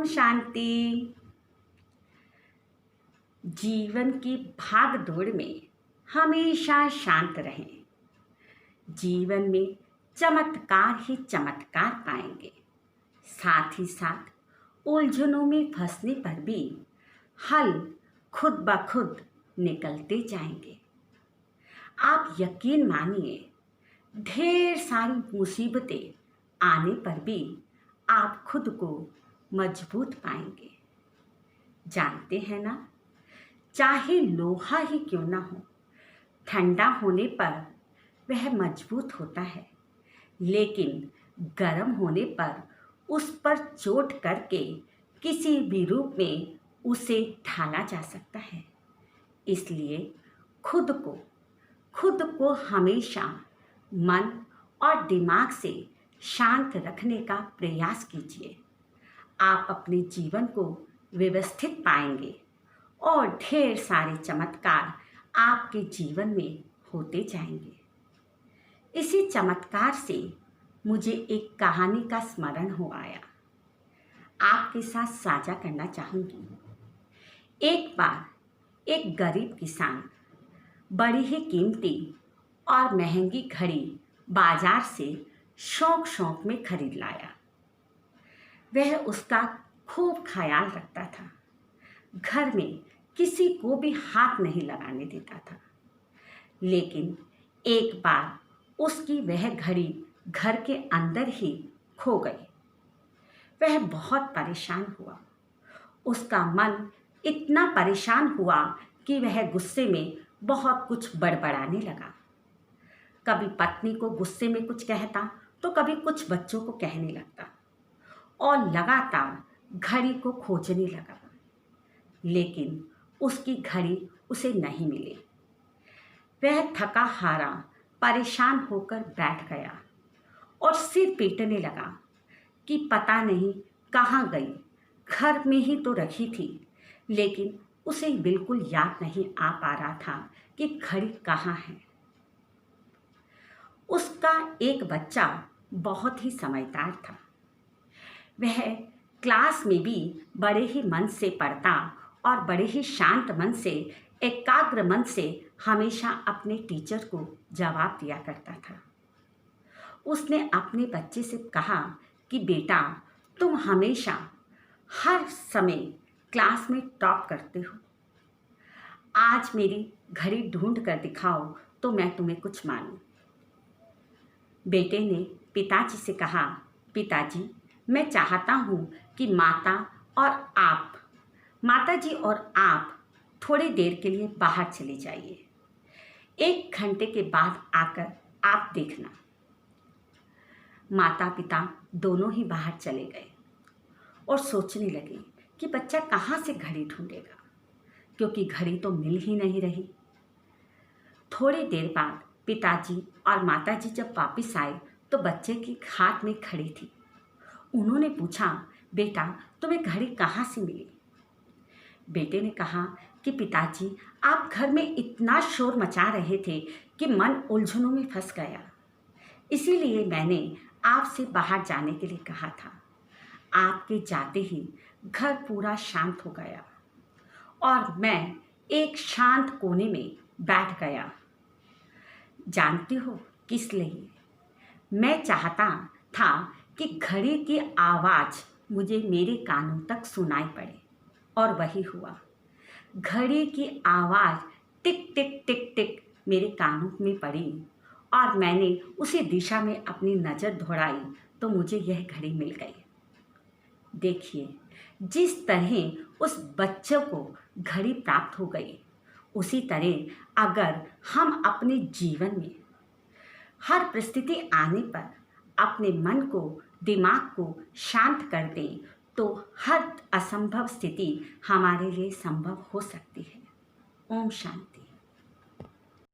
शांति। जीवन की भाग दौड़ में हमेशा शांत रहें। जीवन में चमत्कार ही चमत्कार पाएंगे। साथ ही साथ उलझनों में फंसने पर भी हल खुद ब खुद निकलते जाएंगे। आप यकीन मानिए, ढेर सारी मुसीबतें आने पर भी आप खुद को मजबूत पाएंगे। जानते हैं ना, चाहे लोहा ही क्यों ना हो, ठंडा होने पर वह मजबूत होता है, लेकिन गर्म होने पर उस पर चोट करके किसी भी रूप में उसे ढाला जा सकता है। इसलिए खुद को हमेशा मन और दिमाग से शांत रखने का प्रयास कीजिए। आप अपने जीवन को व्यवस्थित पाएंगे और ढेर सारे चमत्कार आपके जीवन में होते जाएंगे। इसी चमत्कार से मुझे एक कहानी का स्मरण हो आया, आपके साथ साझा करना चाहूँगी। एक बार एक गरीब किसान बड़ी ही कीमती और महंगी घड़ी बाजार से शौक में खरीद लाया। वह उसका खूब ख्याल रखता था, घर में किसी को भी हाथ नहीं लगाने देता था। लेकिन एक बार उसकी वह घड़ी घर के अंदर ही खो गई। वह बहुत परेशान हुआ। उसका मन इतना परेशान हुआ कि वह गुस्से में बहुत कुछ बड़बड़ाने लगा। कभी पत्नी को गुस्से में कुछ कहता तो कभी कुछ बच्चों को कहने लगता और लगातार घड़ी को खोजने लगा। लेकिन उसकी घड़ी उसे नहीं मिली। वह थका हारा परेशान होकर बैठ गया और सिर पीटने लगा कि पता नहीं कहाँ गई। घर में ही तो रखी थी, लेकिन उसे बिल्कुल याद नहीं आ पा रहा था कि घड़ी कहाँ है। उसका एक बच्चा बहुत ही समझदार था। वह क्लास में भी बड़े ही मन से पढ़ता और बड़े ही शांत मन से, एकाग्र मन से हमेशा अपने टीचर को जवाब दिया करता था। उसने अपने बच्चे से कहा कि बेटा, तुम हमेशा हर समय क्लास में टॉप करते हो। आज मेरी घड़ी ढूंढ कर दिखाओ तो मैं तुम्हें कुछ मानूं। बेटे ने पिताजी से कहा, पिताजी, मैं चाहता हूँ कि माताजी और आप थोड़ी देर के लिए बाहर चले जाइए। 1 घंटे के बाद आकर आप देखना। माता पिता दोनों ही बाहर चले गए और सोचने लगे कि बच्चा कहाँ से घड़ी ढूंढेगा, क्योंकि घड़ी तो मिल ही नहीं रही। थोड़ी देर बाद पिताजी और माताजी जब वापस आए तो बच्चे के हाथ में घड़ी थी। उन्होंने पूछा, बेटा, तुम्हें घड़ी कहाँ से मिली? बेटे ने कहा कि पिताजी, आप घर में इतना शोर मचा रहे थे कि मन उलझनों में फंस गया। इसीलिए मैंने आपसे बाहर जाने के लिए कहा था। आपके जाते ही घर पूरा शांत हो गया और मैं एक शांत कोने में बैठ गया। जानते हो किस लिए? मैं चाहता था कि घड़ी की आवाज़ मुझे मेरे कानों तक सुनाई पड़े, और वही हुआ। घड़ी की आवाज़ टिक टिक टिक टिक मेरे कानों में पड़ी और मैंने उसी दिशा में अपनी नज़र दौड़ाई तो मुझे यह घड़ी मिल गई। देखिए, जिस तरह उस बच्चे को घड़ी प्राप्त हो गई, उसी तरह अगर हम अपने जीवन में हर परिस्थिति आने पर अपने मन को, दिमाग को शांत कर दें तो हर असंभव स्थिति हमारे लिए संभव हो सकती है। ओम शांति।